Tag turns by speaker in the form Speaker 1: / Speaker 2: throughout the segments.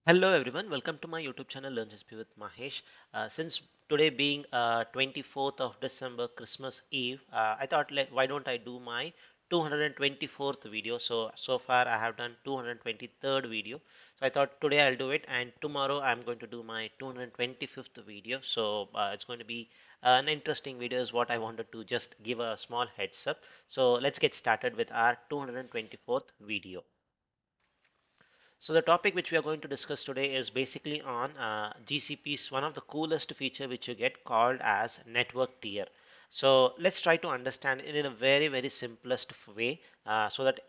Speaker 1: Hello everyone, welcome to my YouTube channel Learn HP with Mahesh. Since today being 24th of December, Christmas Eve, I thought why don't I do my 224th video. So far I have done 223rd video. So I thought today I'll do it, and tomorrow I'm going to do my 225th video. So it's going to be an interesting video is what I wanted to just give a small heads up. So let's get started with our 224th video. So the topic which we are going to discuss today is basically on GCP's one of the coolest feature which you get called as network tier. So let's try to understand it in a very simplest way so that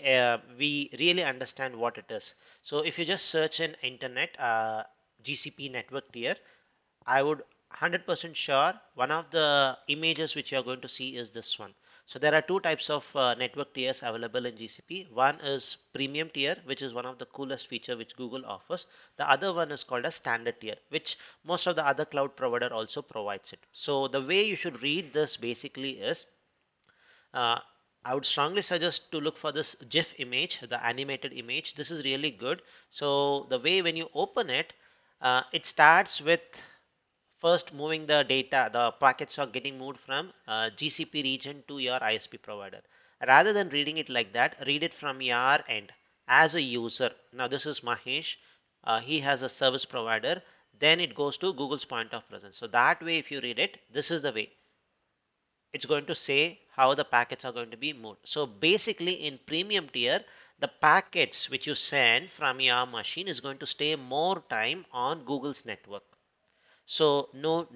Speaker 1: we really understand what it is. So if you just search in internet GCP network tier, I would 100% sure one of the images which you are going to see is this one. So there are two types of network tiers available in GCP. One is premium tier, which is one of the coolest feature which Google offers. The other one is called a standard tier, which most of the other cloud provider also provides it. So the way you should read this basically is uh, I would strongly suggest to look for this GIF image, the animated image. This is really good. So the way when you open it, it starts with first moving the data, the packets are getting moved from GCP region to your ISP provider. Rather than reading it like that, read it from your end as a user. Now this is Mahesh. He has a service provider. Then it goes to Google's point of presence. So that way, if you read it, this is the way it's going to say how the packets are going to be moved. So basically in premium tier, the packets which you send from your machine is going to stay more time on Google's network. So no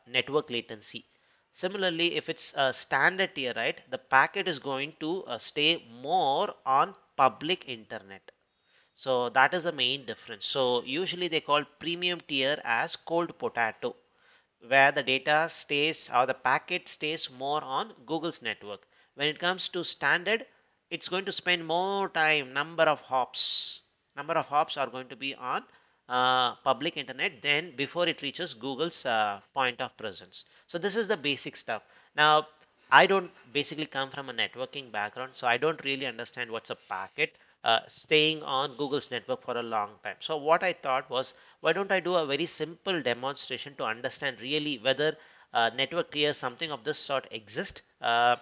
Speaker 1: network latency. Similarly, if it's a standard tier, right, the packet is going to stay more on public internet. So that is the main difference. So usually they call premium tier as cold potato, where the data stays or the packet stays more on Google's network. When it comes to standard, it's going to spend more time, number of hops. Number of hops are going to be on public internet then before it reaches Google's point of presence. So this is the basic stuff. Now, I don't basically come from a networking background, so I don't really understand what's a packet staying on Google's network for a long time. So what I thought was, why don't I do a very simple demonstration to understand really whether network tier something of this sort exists or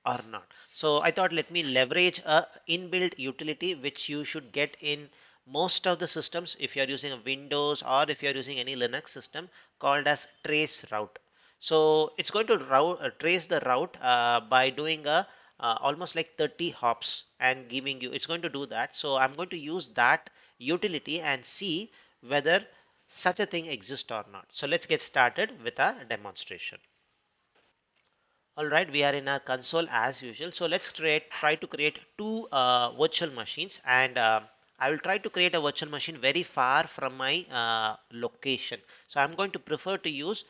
Speaker 1: not. So I thought let me leverage a inbuilt utility which you should get in most of the systems if you are using a Windows or if you are using any Linux system, called as trace route. So it's going to trace the route by doing a almost like 30 hops and giving you, it's going to do that. So I'm going to use that utility and see whether such a thing exists or not. So let's get started with our demonstration. All right, we are in our console as usual. So let's try to create two virtual machines, and I will try to create a virtual machine very far from my location. So I'm going to prefer to use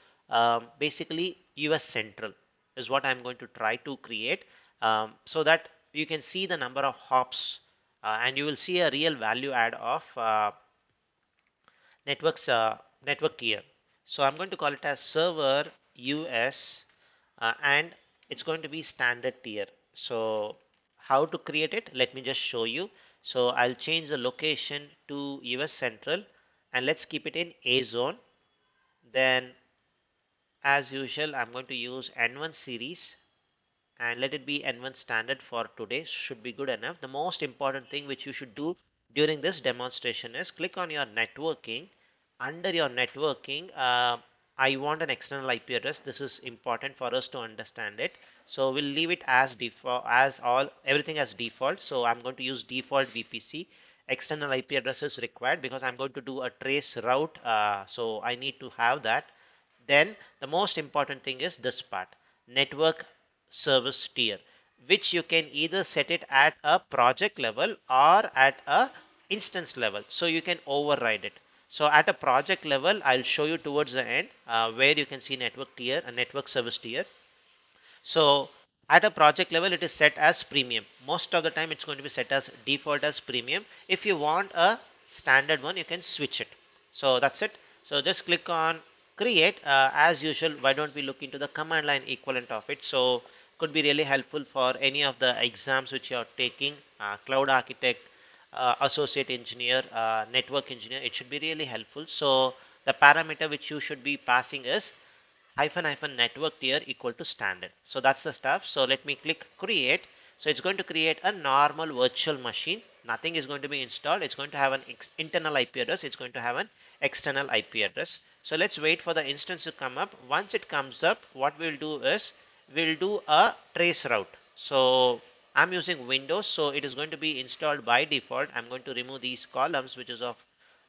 Speaker 1: basically US Central is what I'm going to try to create, so that you can see the number of hops and you will see a real value add of network tier. So I'm going to call it as server US and it's going to be standard tier. So how to create it? Let me just show you. So I'll change the location to US Central and let's keep it in A zone. Then as usual, I'm going to use N1 series and let it be N1 standard for today. Should be good enough. The most important thing which you should do during this demonstration is click on your networking. Under your networking, I want an external IP address. This is important for us to understand it. So we'll leave it as default, as all everything as default. So I'm going to use default VPC. External IP address is required because I'm going to do a trace route. So I need to have that. Then the most important thing is this part, network service tier, which you can either set it at a project level or at a instance level. So you can override it. So at a project level, I'll show you towards the end where you can see network tier, a network service tier. So at a project level, it is set as premium. Most of the time, it's going to be set as default as premium. If you want a standard one, you can switch it. So that's it. So just click on create. As usual, why don't we look into the command line equivalent of it? So could be really helpful for any of the exams which you are taking, cloud architect, associate engineer, network engineer, it should be really helpful. So the parameter which you should be passing is hyphen hyphen network tier equal to standard. So that's the stuff. So let me click create. So it's going to create a normal virtual machine. Nothing is going to be installed. It's going to have an internal IP address. It's going to have an external IP address. So let's wait for the instance to come up. Once it comes up, what we'll do is we'll do a trace route. So I'm using Windows, so it is going to be installed by default. I'm going to remove these columns, which is of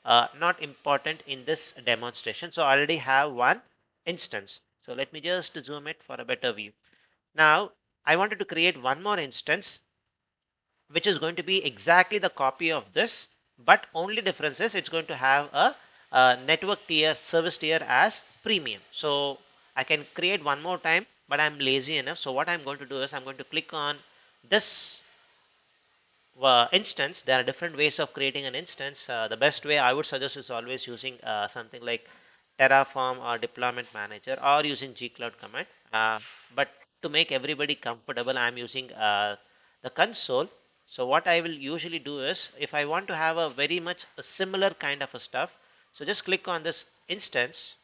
Speaker 1: not important in this demonstration. So I already have one instance. So let me just zoom it for a better view. Now I wanted to create one more instance which is going to be exactly the copy of this, but only difference is it's going to have a network tier, service tier as premium. So I can create one more time, but I'm lazy enough. So what I'm going to do is I'm going to click on this instance. There are different ways of creating an instance. The best way I would suggest is always using something like Terraform or deployment manager or using gcloud command. But to make everybody comfortable, I'm using the console. So what I will usually do is if I want to have a very much a similar kind of a stuff, so just click on this instance.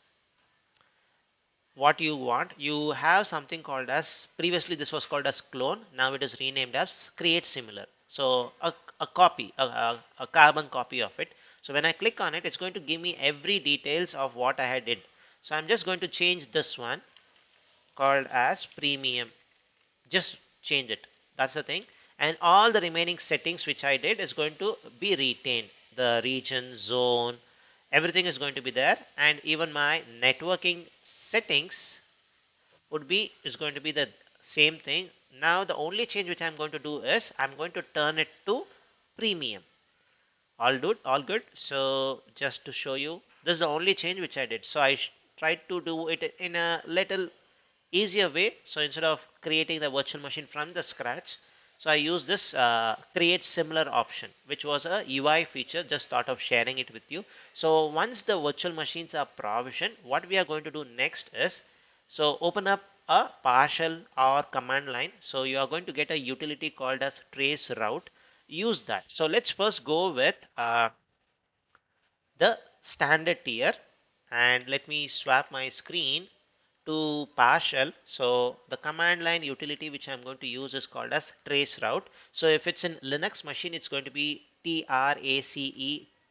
Speaker 1: What you want, you have something called as, previously this was called as clone, now it is renamed as create similar. So a copy, a carbon copy of it. So when I click on it, it's going to give me every details of what I had did. So I'm just going to change this one called as premium, just change it. That's the thing. And all the remaining settings which I did is going to be retained. The region, zone, everything is going to be there, and even my networking settings would be is going to be the same thing. Now the only change which I'm going to do is I'm going to turn it to premium. All good. So just to show you, this is the only change which I did. So I tried to do it in a little easier way. So instead of creating the virtual machine from the scratch, so I use this create similar option, which was a UI feature. Just thought of sharing it with you. So once the virtual machines are provisioned, what we are going to do next is, so open up a partial or command line. So you are going to get a utility called as trace route. Use that. So let's first go with the standard tier, and let me swap my screen to partial. So the command line utility which I'm going to use is called as trace route. So if it's in Linux machine, it's going to be TRACE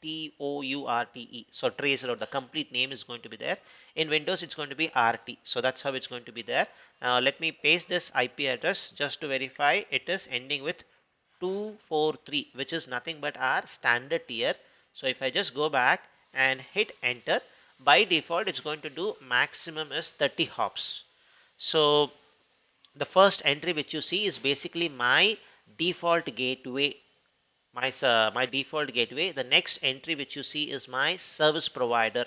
Speaker 1: TOURTE. So trace route, the complete name is going to be there. In Windows, it's going to be RT. So that's how it's going to be there. Now let me paste this IP address just to verify it is ending with 243, which is nothing but our standard tier. So if I just go back and hit enter, by default it's going to do maximum is 30 hops. So the first entry which you see is basically my default gateway, my default gateway. The next entry which you see is my service provider.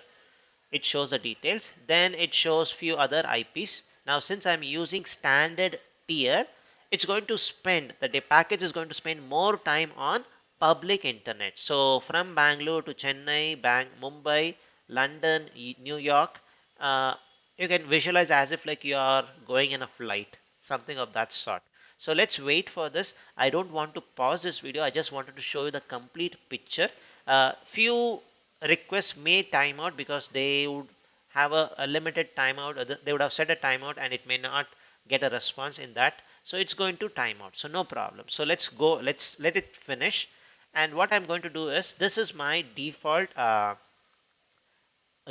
Speaker 1: It shows the details. Then it shows few other IPs. Now since I'm using standard tier, it's going to spend, the package is going to spend more time on public internet. So from Bangalore to Chennai, Mumbai, London, New York, uh, you can visualize as if like you are going in a flight, something of that sort. So let's wait for this. I don't want to pause this video. I just wanted to show you the complete picture. Few requests may time out because they would have a limited timeout. They would have set a timeout and it may not get a response in that. So it's going to time out. So no problem. So let's go. Let's let it finish. And what I'm going to do is, this is my default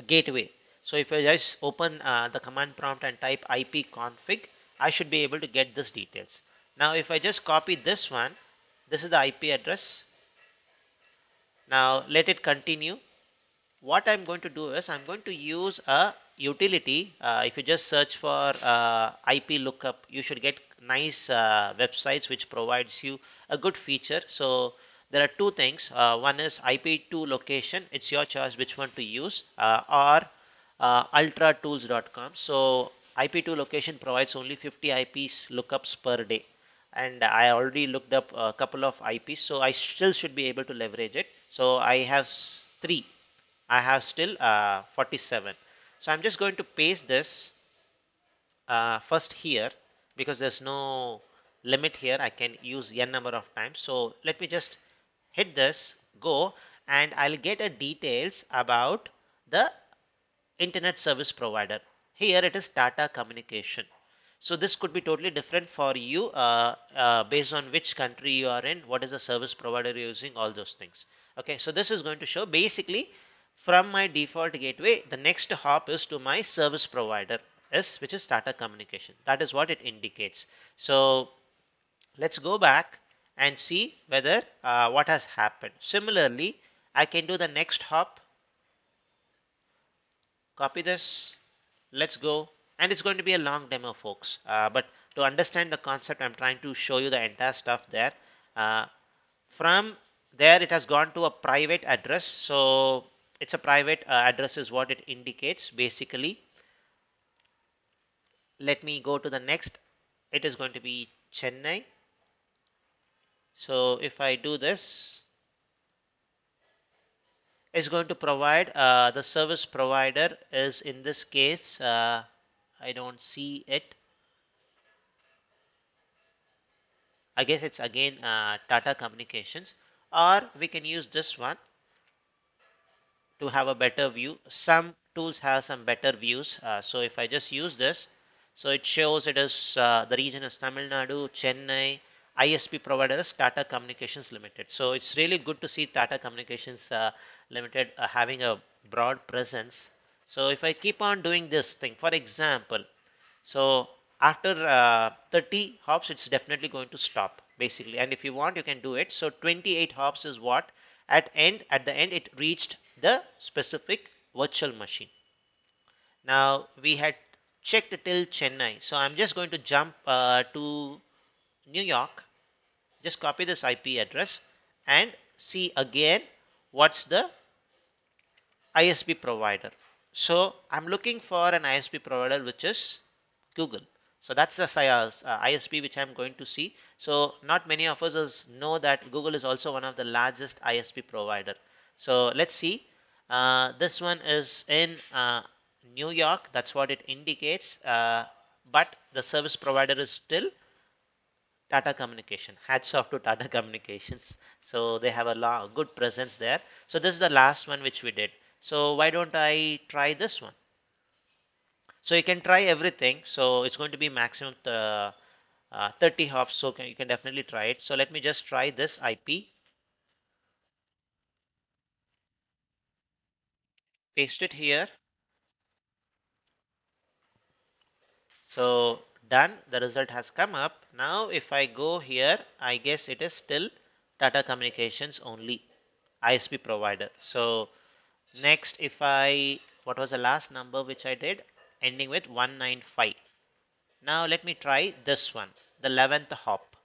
Speaker 1: gateway. So if I just open the command prompt and type ipconfig, I should be able to get this details. Now if I just copy this one, this is the IP address. Now let it continue. What I'm going to do is I'm going to use a utility. If you just search for IP lookup, you should get nice websites which provides you a good feature. So there are two things. One is IP2 location. It's your choice which one to use, or ultratools.com. So IP2 location provides only 50 IPs lookups per day. And I already looked up a couple of IPs, so I still should be able to leverage it. So I have three. I have still 47. So I'm just going to paste this first here, because there's no limit here. I can use n number of times. So let me just hit this, go, and I'll get a details about the internet service provider. Here it is Tata Communication. So this could be totally different for you based on which country you are in, what is the service provider you're using, all those things. Okay, so this is going to show basically from my default gateway, the next hop is to my service provider, which is Tata Communication. That is what it indicates. So let's go back and see whether what has happened. Similarly, I can do the next hop, copy this, let's go, and it's going to be a long demo, folks, but to understand the concept, I'm trying to show you the entire stuff there. From there it has gone to a private address, so it's a private address is what it indicates basically. Let me go to the next. It is going to be Chennai. So if I do this, it's going to provide the service provider is in this case I don't see it. I guess it's again Tata Communications, or we can use this one to have a better view. Some tools have some better views. So if I just use this, so it shows it is the region is Tamil Nadu, Chennai, ISP provider is Tata Communications Limited. So it's really good to see Tata Communications Limited having a broad presence. So if I keep on doing this thing, for example, so after 30 hops, it's definitely going to stop basically. And if you want, you can do it. So 28 hops is what at the end, it reached the specific virtual machine. Now we had checked till Chennai. So I'm just going to jump to New York. Just copy this IP address and see again what's the ISP provider. So I'm looking for an ISP provider which is Google. So that's the ISP which I'm going to see. So not many of us know that Google is also one of the largest ISP provider. So let's see. This one is in New York. That's what it indicates. But the service provider is still Tata Communication. Hats off to Tata Communications. So they have a good presence there. So this is the last one which we did. So why don't I try this one? So you can try everything. So it's going to be maximum 30 hops. So you can definitely try it. So let me just try this IP. Paste it here. So done. The result has come up. Now if I go here, I guess it is still Tata Communications only ISP provider. So next, what was the last number which I did? Ending with 195. Now let me try this one, the 11th hop.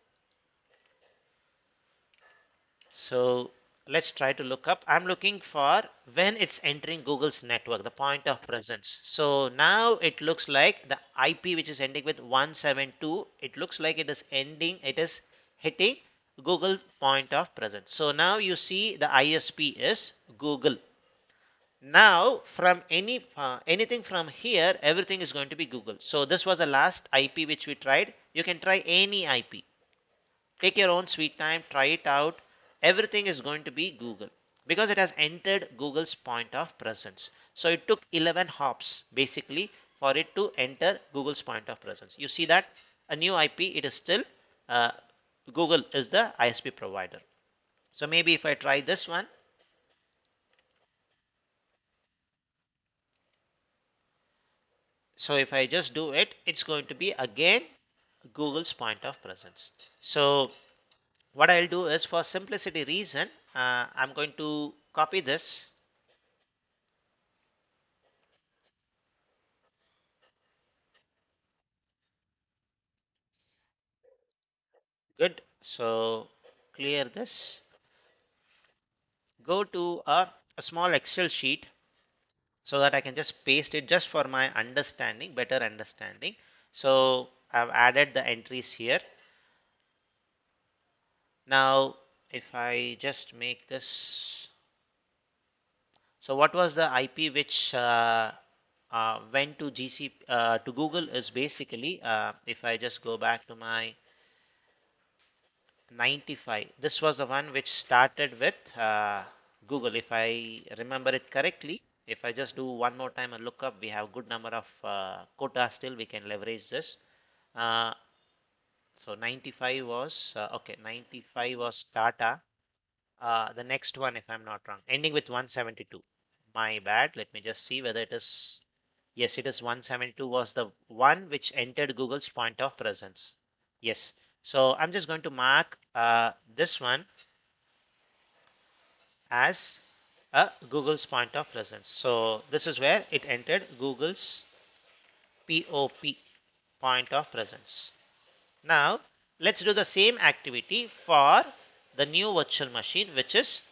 Speaker 1: So let's try to look up. I'm looking for when it's entering Google's network, the point of presence. So now it looks like the IP which is ending with 172, it looks like it is hitting Google point of presence. So now you see the ISP is Google. Now from anything from here, everything is going to be Google. So this was the last IP which we tried. You can try any IP. Take your own sweet time, try it out. Everything is going to be Google because it has entered Google's point of presence. So it took 11 hops basically for it to enter Google's point of presence. You see that a new IP, it is still Google is the ISP provider. So maybe if I try this one, so if I just do it, it's going to be again Google's point of presence. So what I'll do is for simplicity reason, I'm going to copy this. Good. So clear this. Go to a small Excel sheet so that I can just paste it just for my understanding, better understanding. So I've added the entries here. Now, if I just make this, so what was the IP which went to Google is basically, if I just go back to my 95. This was the one which started with Google, if I remember it correctly. If I just do one more time and look up, we have good number of quota still. We can leverage this. Uh, so 95 was okay. 95 was Tata. The next one, if I'm not wrong, ending with 172. My bad. Let me just see whether it is. Yes, it is 172 was the one which entered Google's point of presence. Yes. So I'm just going to mark this one as a Google's point of presence. So this is where it entered Google's POP, point of presence. Now let's do the same activity for the new virtual machine, which is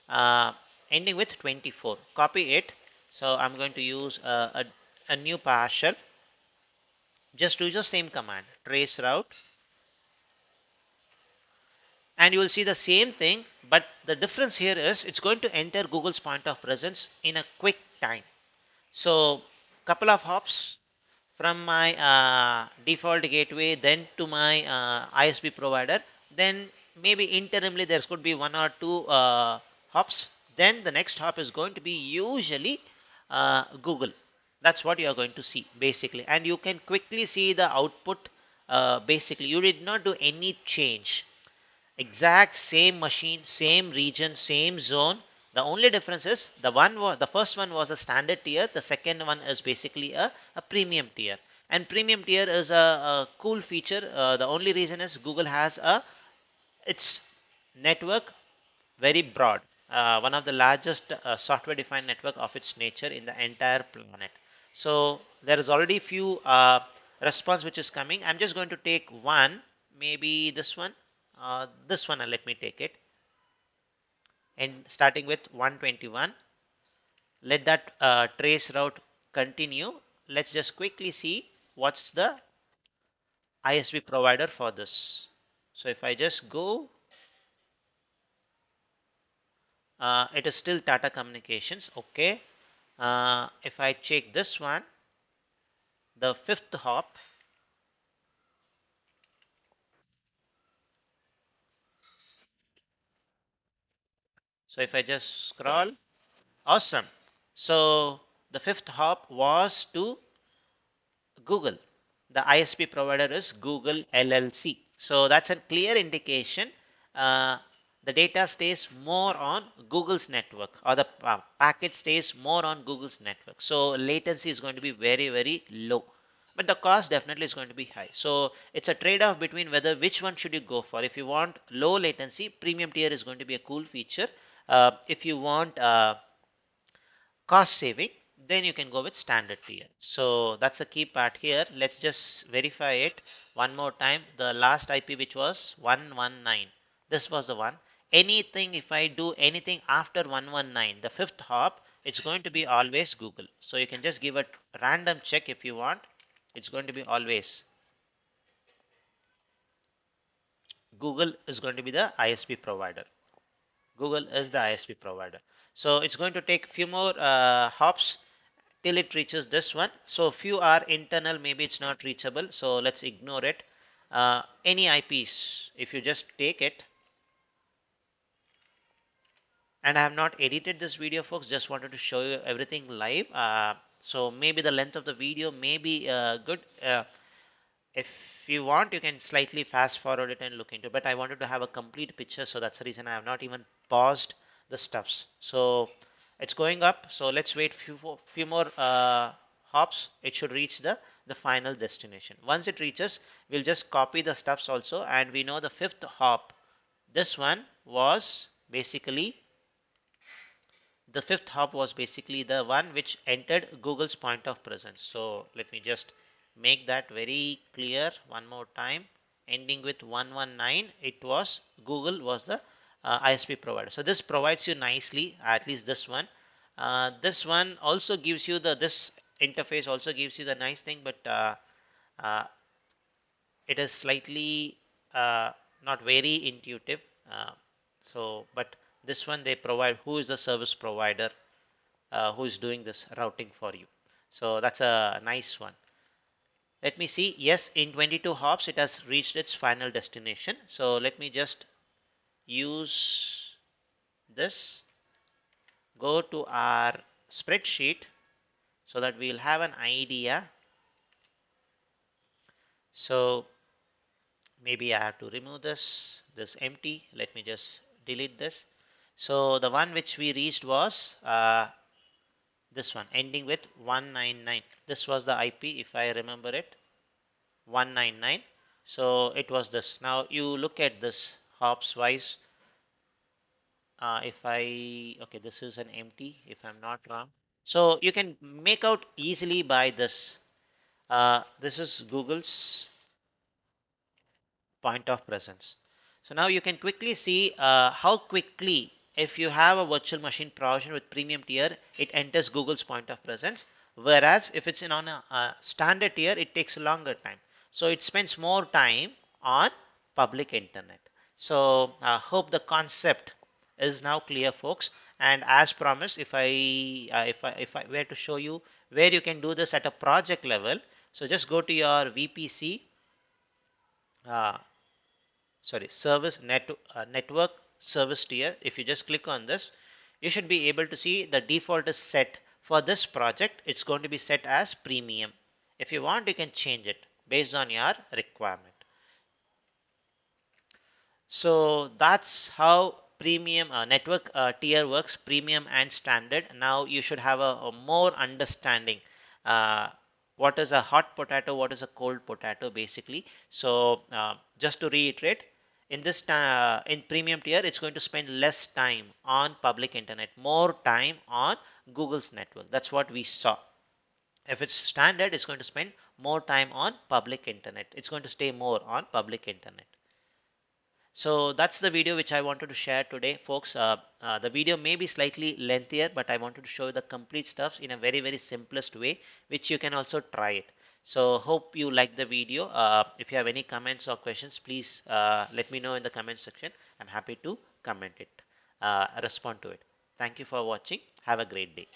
Speaker 1: uh, ending with 24. Copy it. So I'm going to use a new PowerShell. Just do the same command, trace route, and you will see the same thing, but the difference here is it's going to enter Google's point of presence in a quick time. So couple of hops from my default gateway, then to my ISP provider, then maybe interimly there could be one or two hops. Then the next hop is going to be usually Google. That's what you are going to see basically, and you can quickly see the output. Basically, you did not do any change. Exact same machine, same region, same zone. The only difference is the first one was a standard tier, the second one is basically a premium tier. And premium tier is a cool feature. The only reason is Google has its network very broad, one of the largest software defined network of its nature in the entire planet. So there is already few response which is coming. I'm just going to take one, maybe this one, let me take it, and starting with 121. Let that trace route continue. Let's just quickly see what's the ISP provider for this. So if I just go, it is still Tata Communications. Okay. If I check this one, the fifth hop, so if I just scroll, awesome. So the fifth hop was to Google. The ISP provider is Google LLC. So that's a clear indication. Uh, the data stays more on Google's network, or the packet stays more on Google's network. So latency is going to be very, very low. But the cost definitely is going to be high. So it's a trade-off between whether which one should you go for. If you want low latency, premium tier is going to be a cool feature. If you want cost saving, then you can go with standard tier. So that's a key part here. Let's just verify it one more time. The last IP, which was 119, this was the one. Anything, if I do anything after 119, the fifth hop, it's going to be always Google. So you can just give a random check if you want. It's going to be always Google is going to be the ISP provider. Google is the ISP provider. So it's going to take few more hops till it reaches this one. So few are internal, maybe it's not reachable. So let's ignore it. Any IPs, if you just take it, and I have not edited this video, folks, just wanted to show you everything live. So maybe the length of the video may be good. If you want, you can slightly fast forward it and look into it, but I wanted to have a complete picture, so that's the reason I have not even paused the stuffs. So it's going up, so let's wait few more hops. It should reach the final destination. Once it reaches, we'll just copy the stuffs also, and we know the fifth hop, this one was basically the fifth hop was basically the one which entered Google's point of presence. So let me just make that very clear one more time. Ending with 119, it was Google was the ISP provider. So this provides you nicely, at least this one. This one also gives you this interface also gives you the nice thing, but uh, it is slightly not very intuitive. Uh, but this one they provide who is the service provider who is doing this routing for you. So that's a nice one. Let me see. Yes, in 22 hops, it has reached its final destination. So let me just use this, go to our spreadsheet so that we'll have an idea. So maybe I have to remove this empty. Let me just delete this. So the one which we reached was this one ending with 199. This was the IP if I remember it, 199. So it was this. Now you look at this hops wise. If I, okay, this is an empty if I'm not wrong. So you can make out easily by this. This is Google's point of presence. So now you can quickly see how quickly, if you have a virtual machine provision with premium tier, it enters Google's point of presence. Whereas if it's in on a standard tier, it takes a longer time. So it spends more time on public internet. So I hope the concept is now clear, folks. And as promised, if I were to show you where you can do this at a project level, so just go to your VPC uh, network service tier. If you just click on this, you should be able to see the default is set for this project. It's going to be set as premium. If you want, you can change it based on your requirement. So that's how premium network tier works, premium and standard. Now you should have a more understanding uh, what is a hot potato, what is a cold potato basically. So just to reiterate, in this in premium tier, it's going to spend less time on public internet, more time on Google's network. That's what we saw. If it's standard, it's going to spend more time on public internet. It's going to stay more on public internet. So that's the video which I wanted to share today, folks. The video may be slightly lengthier, but I wanted to show you the complete stuff in a very, very simplest way, which you can also try it. So hope you like the video. If you have any comments or questions, please let me know in the comment section. I'm happy to comment it, respond to it. Thank you for watching. Have a great day.